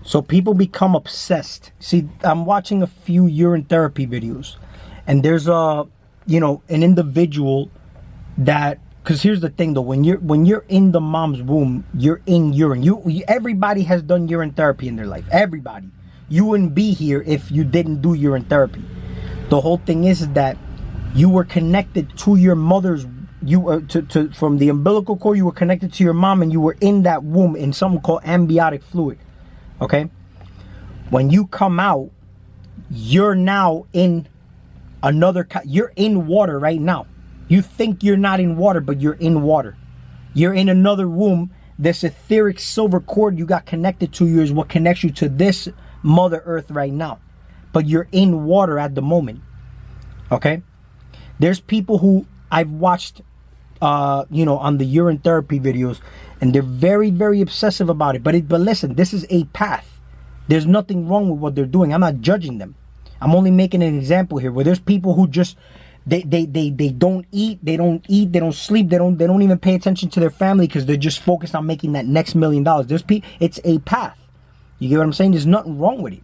So people become obsessed. See, I'm watching a few urine therapy videos, and there's an individual that, because here's the thing though, when you're in the mom's womb, you're in urine. Everybody has done urine therapy in their life. Everybody. You wouldn't be here if you didn't do urine therapy. The whole thing is that you were connected to your mother's, from the umbilical cord, you were connected to your mom, and you were in that womb in something called amniotic fluid. Okay? When you come out, you're now in you're in water right now. You think you're not in water, but you're in water. You're in another womb. This etheric silver cord you got connected to you is what connects you to this Mother Earth right now. But you're in water at the moment. Okay? There's people who I've watched, on the urine therapy videos, and they're very, very obsessive about it. But listen, this is a path. There's nothing wrong with what they're doing. I'm not judging them. I'm only making an example here where there's people who just they don't eat, they don't sleep, they don't even pay attention to their family because they're just focused on making that next $1 million. It's a path. You get what I'm saying? There's nothing wrong with it.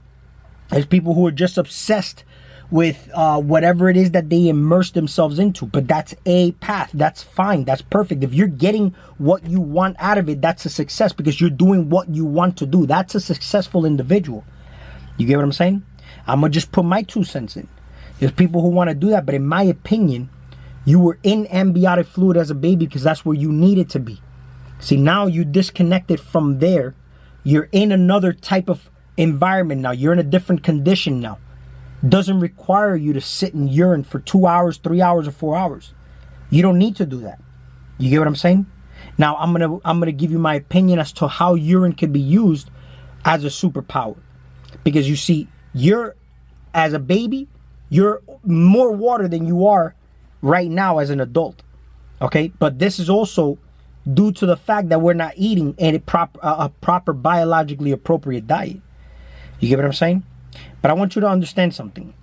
There's people who are just obsessed with whatever it is that they immerse themselves into. But that's a path. That's fine. That's perfect. If you're getting what you want out of it, that's a success because you're doing what you want to do. That's a successful individual. You get what I'm saying? I'm going to just put my 2 cents in. There's people who want to do that. But in my opinion, you were in amniotic fluid as a baby because that's where you needed to be. See, now you disconnected from there. You're in another type of environment now. You're in a different condition now. Doesn't require you to sit in urine for 2 hours, 3 hours, or 4 hours. You don't need to do that. You get what I'm saying? Now I'm gonna give you my opinion as to how urine could be used as a superpower. Because you see, as a baby, you're more water than you are right now as an adult. Okay? But this is also due to the fact that we're not eating a proper biologically appropriate diet. You get what I'm saying? But I want you to understand something.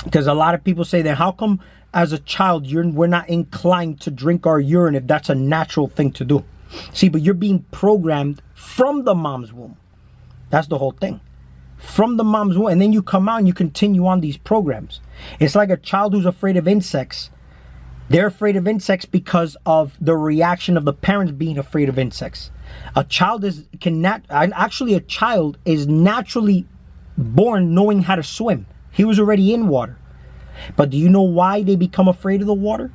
Because a lot of people say that how come as a child we're not inclined to drink our urine if that's a natural thing to do? See, but you're being programmed from the mom's womb. That's the whole thing. From the mom's womb. And then you come out and you continue on these programs. It's like a child who's afraid of insects. They're afraid of insects because of the reaction of the parents being afraid of insects. A child is naturally born knowing how to swim. He was already in water. But do you know why they become afraid of the water?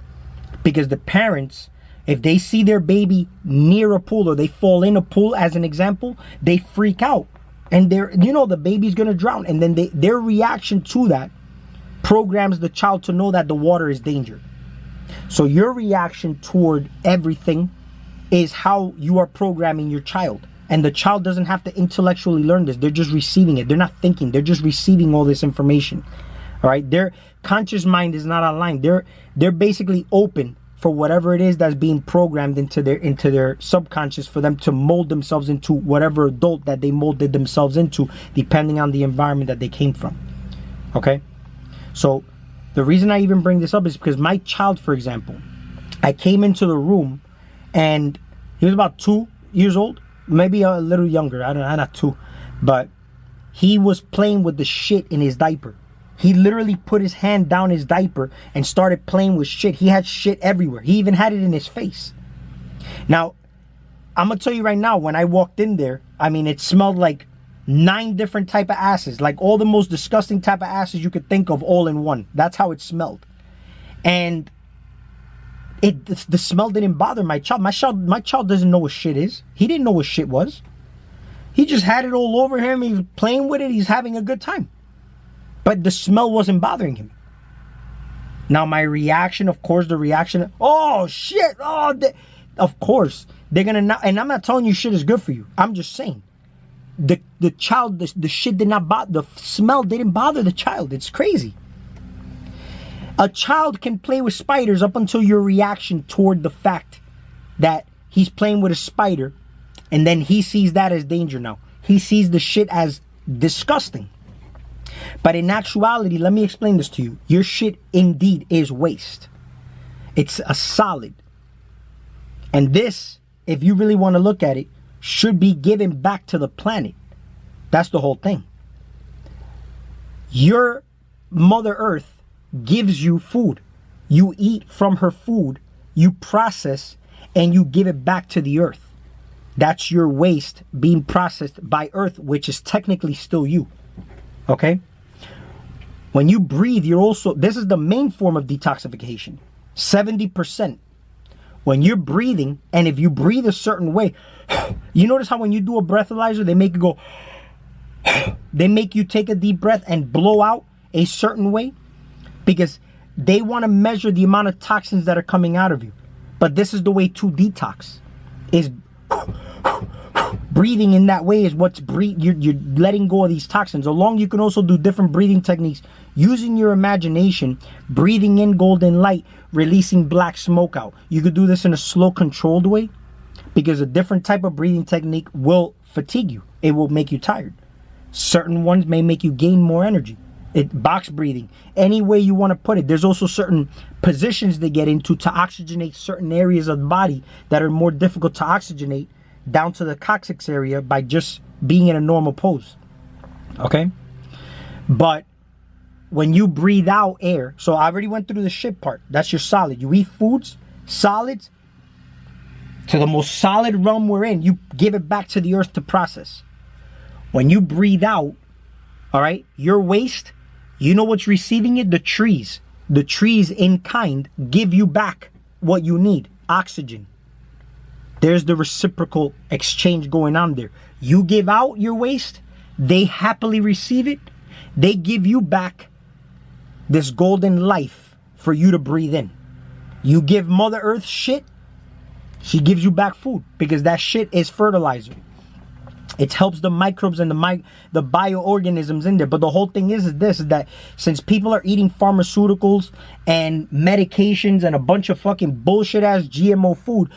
Because the parents, if they see their baby near a pool or they fall in a pool as an example, they freak out. And the baby's going to drown. And then their reaction to that programs the child to know that the water is danger. So your reaction toward everything is how you are programming your child. And the child doesn't have to intellectually learn this. They're just receiving it. They're not thinking. They're just receiving all this information. All right? Their conscious mind is not online. They're basically open for whatever it is that's being programmed into their subconscious for them to mold themselves into whatever adult that they molded themselves into, depending on the environment that they came from. Okay? So the reason I even bring this up is because my child, for example, I came into the room and he was about 2 years old. Maybe a little younger. I don't know, not 2. But he was playing with the shit in his diaper. He literally put his hand down his diaper and started playing with shit. He had shit everywhere. He even had it in his face. Now, I'm going to tell you right now, when I walked in there, it smelled like 9 different type of asses. Like all the most disgusting type of asses you could think of all in one. That's how it smelled. And the smell didn't bother my child. My child doesn't know what shit is. He didn't know what shit was. He just had it all over him. He's playing with it. He's having a good time. But the smell wasn't bothering him. Now my reaction, of course, oh shit, of course they're gonna not. And I'm not telling you shit is good for you. I'm just saying the child, the shit did not bother. The smell didn't bother the child. It's crazy. A child can play with spiders up until your reaction toward the fact that he's playing with a spider, and then he sees that as danger now. He sees the shit as disgusting. But in actuality, let me explain this to you. Your shit indeed is waste. It's a solid. And this, if you really want to look at it, should be given back to the planet. That's the whole thing. Your Mother Earth gives you food. You eat from her food, you process, and you give it back to the earth. That's your waste being processed by earth, which is technically still you. Okay? When you breathe, you're also, this is the main form of detoxification. 70%. When you're breathing, and if you breathe a certain way, you notice how when you do a breathalyzer, they make you go, they make you take a deep breath and blow out a certain way, because they want to measure the amount of toxins that are coming out of you. But this is the way to detox, is breathing in that way is what's you're letting go of these toxins. Along, you can also do different breathing techniques using your imagination, breathing in golden light, releasing black smoke out. You could do this in a slow, controlled way, because a different type of breathing technique will fatigue you. It will make you tired. Certain ones may make you gain more energy. Box breathing, any way you want to put it. There's also certain positions they get into to oxygenate certain areas of the body that are more difficult to oxygenate, down to the coccyx area, by just being in a normal pose. Okay? But when you breathe out air, so I already went through the shit part. That's your solid. You eat foods, solids, to the most solid realm we're in. You give it back to the earth to process. When you breathe out, all right, your waste, you know what's receiving it? The trees. The trees in kind give you back what you need, oxygen. There's the reciprocal exchange going on there. You give out your waste, they happily receive it. They give you back this golden life for you to breathe in. You give Mother Earth shit, she gives you back food, because that shit is fertilizer. It helps the microbes and the bioorganisms in there. But the whole thing is that since people are eating pharmaceuticals and medications and a bunch of fucking bullshit ass GMO food,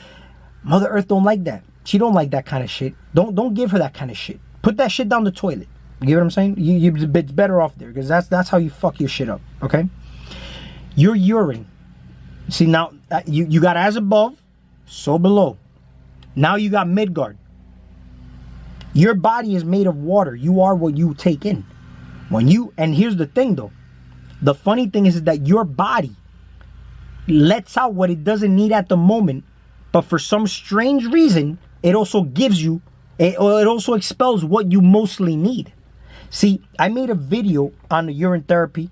Mother Earth don't like that. She don't like that kind of shit. Don't give her that kind of shit. Put that shit down the toilet. You get what I'm saying? It's better off there, because that's how you fuck your shit up. Okay? Your urine. See, now you got as above, so below. Now you got Midgard. Your body is made of water. You are what you take in. And here's the thing though. The funny thing is that your body lets out what it doesn't need at the moment, but for some strange reason, it also gives you, it also expels what you mostly need. See, I made a video on the urine therapy,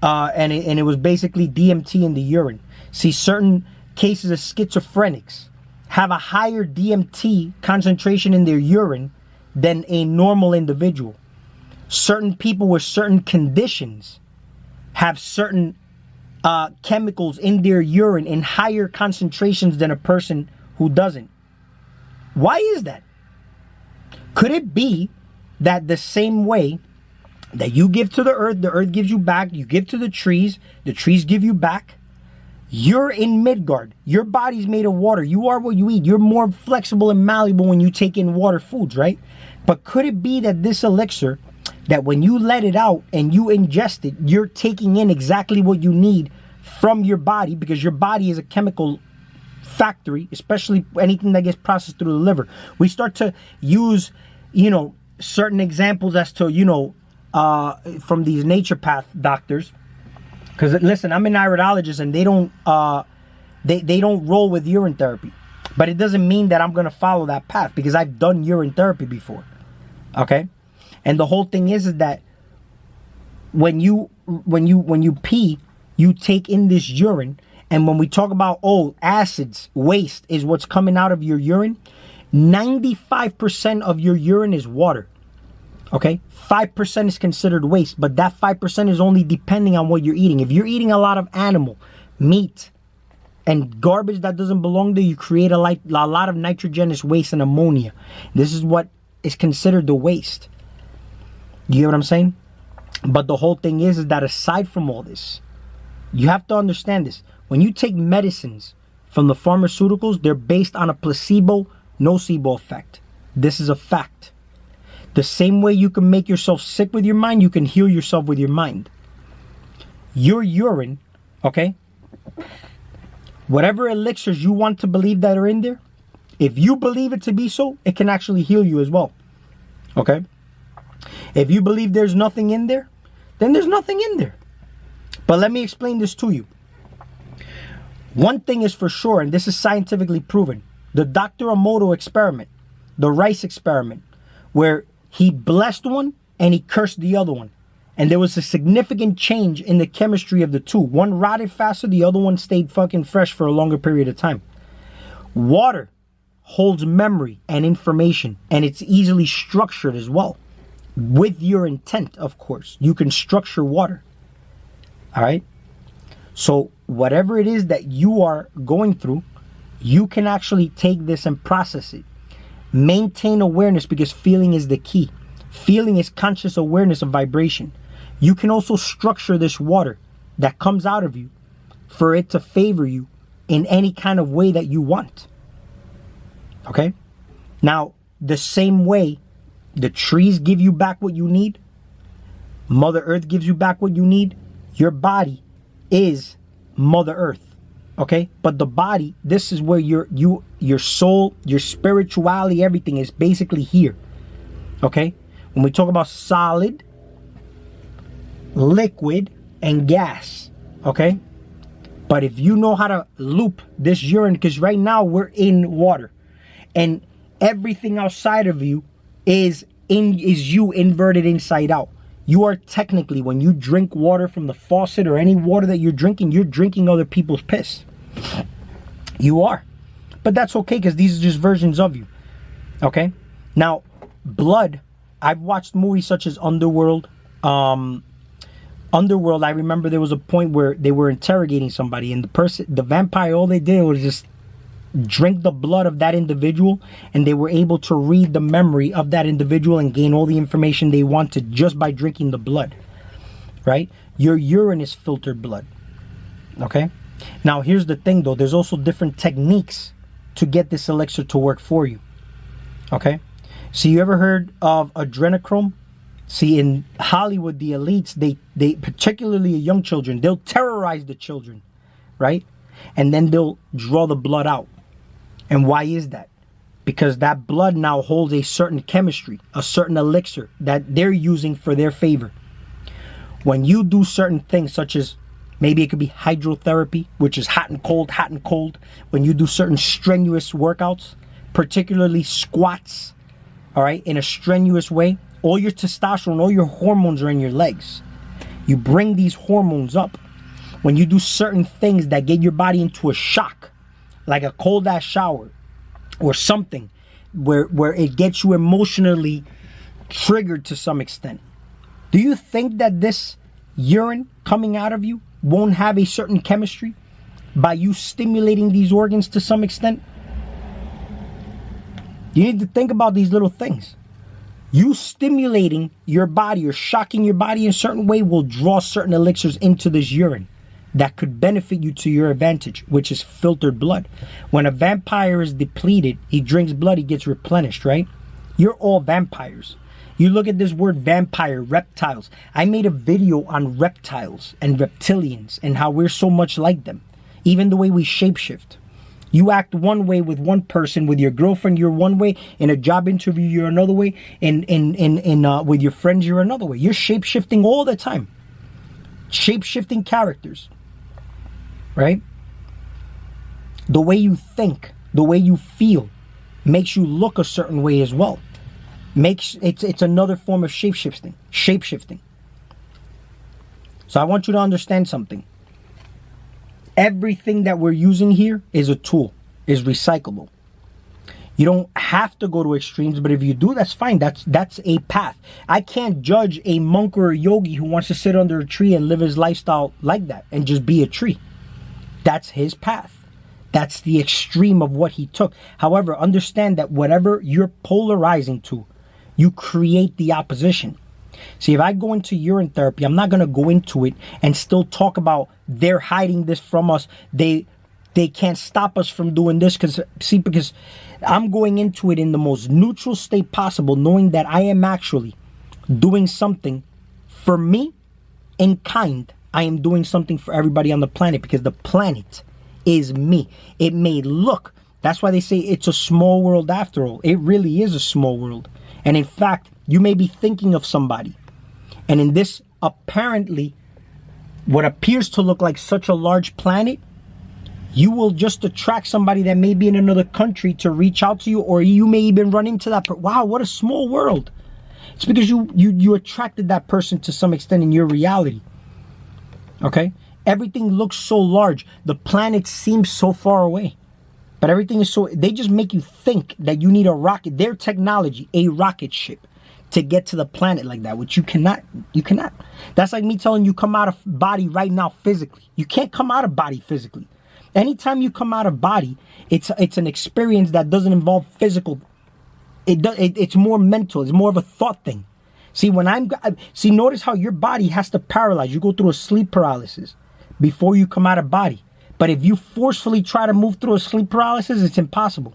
and it was basically DMT in the urine. See, certain cases of schizophrenics have a higher DMT concentration in their urine than a normal individual. Certain people with certain conditions have certain chemicals in their urine in higher concentrations than a person who doesn't. Why is that? Could it be that the same way that you give to the earth gives you back, you give to the trees give you back? You're in Midgard. Your body's made of water. You are what you eat. You're more flexible and malleable when you take in water foods, right? But could it be that this elixir, that when you let it out and you ingest it, you're taking in exactly what you need from your body, because your body is a chemical factory, especially anything that gets processed through the liver. We start to use, certain examples as to, from these naturopath doctors. Because listen, I'm an iridologist, and they don't roll with urine therapy. But it doesn't mean that I'm gonna follow that path, because I've done urine therapy before. Okay? And the whole thing is that when you pee, you take in this urine, and when we talk about acids, waste is what's coming out of your urine, 95% of your urine is water. Okay, 5% is considered waste, but that 5% is only depending on what you're eating. If you're eating a lot of animal, meat, and garbage that doesn't belong there, you create a lot of nitrogenous waste and ammonia. This is what is considered the waste. You get what I'm saying? But the whole thing is that aside from all this, you have to understand this. When you take medicines from the pharmaceuticals, they're based on a placebo-nocebo effect. This is a fact. The same way you can make yourself sick with your mind, you can heal yourself with your mind. Your urine, okay? Whatever elixirs you want to believe that are in there, if you believe it to be so, it can actually heal you as well. Okay? If you believe there's nothing in there, then there's nothing in there. But let me explain this to you. One thing is for sure, and this is scientifically proven, the Dr. Emoto experiment, the rice experiment, where he blessed one and he cursed the other one. And there was a significant change in the chemistry of the two. One rotted faster, the other one stayed fucking fresh for a longer period of time. Water holds memory and information, and it's easily structured as well. With your intent, of course. You can structure water. All right? So whatever it is that you are going through, you can actually take this and process it. Maintain awareness, because feeling is the key. Feeling is conscious awareness of vibration. You can also structure this water that comes out of you for it to favor you in any kind of way that you want. Okay? Now, the same way the trees give you back what you need, Mother Earth gives you back what you need, your body is Mother Earth. Okay? But the body, this is where your soul, your spirituality, everything is basically here. Okay? When we talk about solid, liquid, and gas. Okay? But if you know how to loop this urine, because right now we're in water, and everything outside of you is you inverted inside out. You are technically, when you drink water from the faucet or any water that you're drinking other people's piss. You are. But that's okay, because these are just versions of you. Okay? Now, blood, I've watched movies such as Underworld. Underworld, I remember there was a point where they were interrogating somebody, and the vampire, all they did was just drink the blood of that individual, and they were able to read the memory of that individual and gain all the information they wanted just by drinking the blood. Right? Your urine is filtered blood. Okay? Now, here's the thing, though. There's also different techniques to get this elixir to work for you. Okay? So you ever heard of adrenochrome? See, in Hollywood, the elites, they particularly young children, they'll terrorize the children, right? And then they'll draw the blood out. And why is that? Because that blood now holds a certain chemistry, a certain elixir that they're using for their favor. When you do certain things, such as maybe it could be hydrotherapy, which is hot and cold, hot and cold. When you do certain strenuous workouts, particularly squats, all right, in a strenuous way, all your testosterone, all your hormones are in your legs. You bring these hormones up. When you do certain things that get your body into a shock, like a cold ass shower or something where it gets you emotionally triggered to some extent. Do you think that this urine coming out of you won't have a certain chemistry by you stimulating these organs to some extent? You need to think about these little things. You stimulating your body or shocking your body in a certain way will draw certain elixirs into this urine that could benefit you to your advantage, which is filtered blood. When a vampire is depleted, he drinks blood, he gets replenished, right? You're all vampires. You look at this word vampire, reptiles. I made a video on reptiles and reptilians and how we're so much like them. Even the way we shapeshift. You act one way with one person, with your girlfriend you're one way, in a job interview you're another way, with your friends you're another way. You're shape-shifting all the time. Shape-shifting characters. Right? The way you think, the way you feel makes you look a certain way as well. It's another form of shape-shifting. Shape-shifting. So I want you to understand something. Everything that we're using here is a tool, is recyclable. You don't have to go to extremes, but if you do, that's fine. That's a path. I can't judge a monk or a yogi who wants to sit under a tree and live his lifestyle like that and just be a tree. That's his path. That's the extreme of what he took. However, understand that whatever you're polarizing to, you create the opposition. See, if I go into urine therapy, I'm not going to go into it and still talk about they're hiding this from us. They can't stop us from doing this because I'm going into it in the most neutral state possible, knowing that I am actually doing something for me in kind. I am doing something for everybody on the planet because the planet is me. It may look, that's why they say it's a small world after all. It really is a small world. And in fact, you may be thinking of somebody. And in this apparently, what appears to look like such a large planet, you will just attract somebody that may be in another country to reach out to you, or you may even run into that person. Wow, what a small world. It's because you attracted that person to some extent in your reality. Okay? Everything looks so large. The planet seems so far away. But everything is so, they just make you think that you need a rocket, their technology, a rocket ship, to get to the planet like that, which you cannot. That's like me telling you come out of body right now physically. You can't come out of body physically. Anytime you come out of body, it's an experience that doesn't involve physical. It's more mental. It's more of a thought thing. See, notice how your body has to paralyze. You go through a sleep paralysis before you come out of body. But if you forcefully try to move through a sleep paralysis, it's impossible.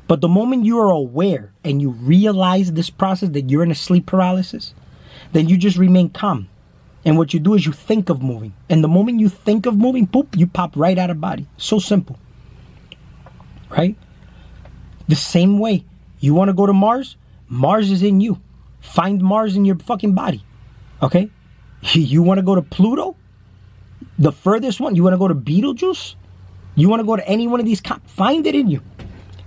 But the moment you are aware and you realize this process that you're in a sleep paralysis, then you just remain calm. And what you do is you think of moving. And the moment you think of moving, poop, you pop right out of body. So simple. Right? The same way. You want to go to Mars? Mars is in you. Find Mars in your fucking body. Okay? You want to go to Pluto? The furthest one? You want to go to Betelgeuse? You want to go to any one of these? Find it in you.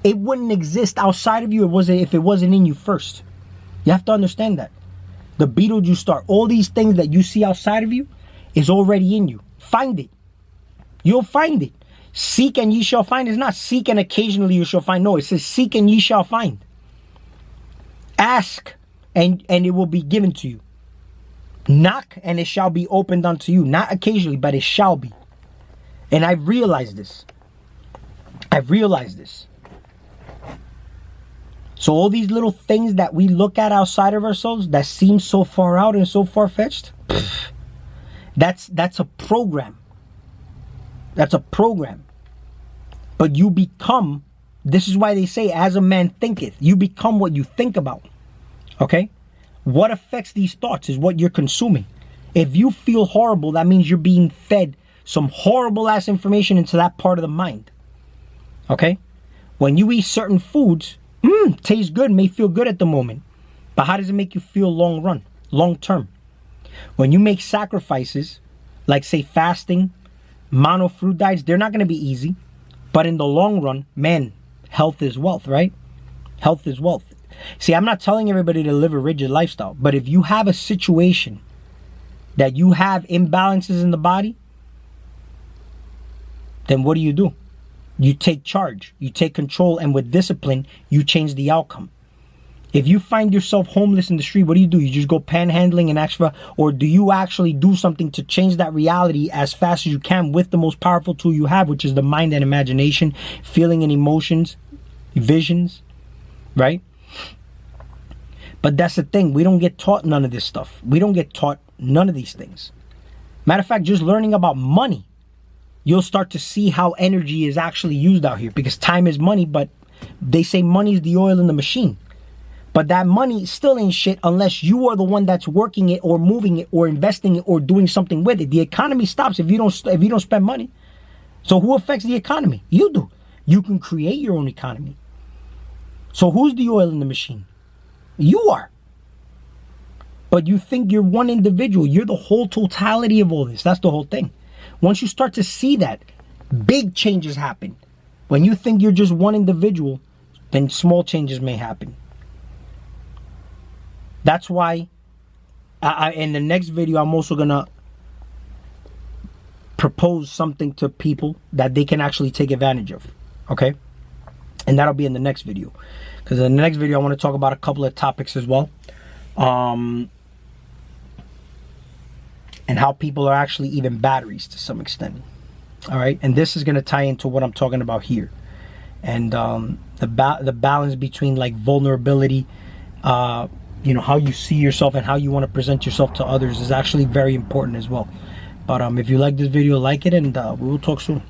It wouldn't exist outside of you if it wasn't in you first. You have to understand that. The Betelgeuse star, all these things that you see outside of you is already in you. Find it. You'll find it. Seek and ye shall find. It's not seek and occasionally you shall find. No, it says seek and ye shall find. Ask and it will be given to you. Knock and it shall be opened unto you. Not occasionally, but it shall be. And I've realized this. So all these little things that we look at outside of ourselves that seem so far out and so far-fetched, that's a program. That's a program. But you become, this is why they say, as a man thinketh, you become what you think about. Okay? What affects these thoughts is what you're consuming. If you feel horrible, that means you're being fed some horrible ass information into that part of the mind. Okay? When you eat certain foods, tastes good, may feel good at the moment. But how does it make you feel long run, long term? When you make sacrifices, like say fasting, mono fruit diets, they're not going to be easy. But in the long run, man, health is wealth, right? Health is wealth. See, I'm not telling everybody to live a rigid lifestyle. But if you have a situation that you have imbalances in the body, then what do? You take charge, you take control, and with discipline, you change the outcome. If you find yourself homeless in the street, what do? You just go panhandling and ask for, or do you actually do something to change that reality as fast as you can with the most powerful tool you have, which is the mind and imagination, feeling and emotions, visions, right? But that's the thing, we don't get taught none of this stuff. We don't get taught none of these things. Matter of fact, just learning about money, you'll start to see how energy is actually used out here, because time is money, but they say money is the oil in the machine. But that money still ain't shit unless you are the one that's working it or moving it or investing it or doing something with it. The economy stops if you don't spend money. So who affects the economy? You do. You can create your own economy. So who's the oil in the machine? You are. But you think you're one individual. You're the whole totality of all this. That's the whole thing. Once you start to see that, big changes happen. When you think you're just one individual, then small changes may happen. That's why in the next video, I'm also going to propose something to people that they can actually take advantage of. Okay? And that'll be in the next video. Because in the next video, I want to talk about a couple of topics as well. And how people are actually even batteries to some extent. All right? And this is going to tie into what I'm talking about here. And the balance between like vulnerability, you know, how you see yourself and how you want to present yourself to others is actually very important as well. But if you like this video, like it, and we will talk soon.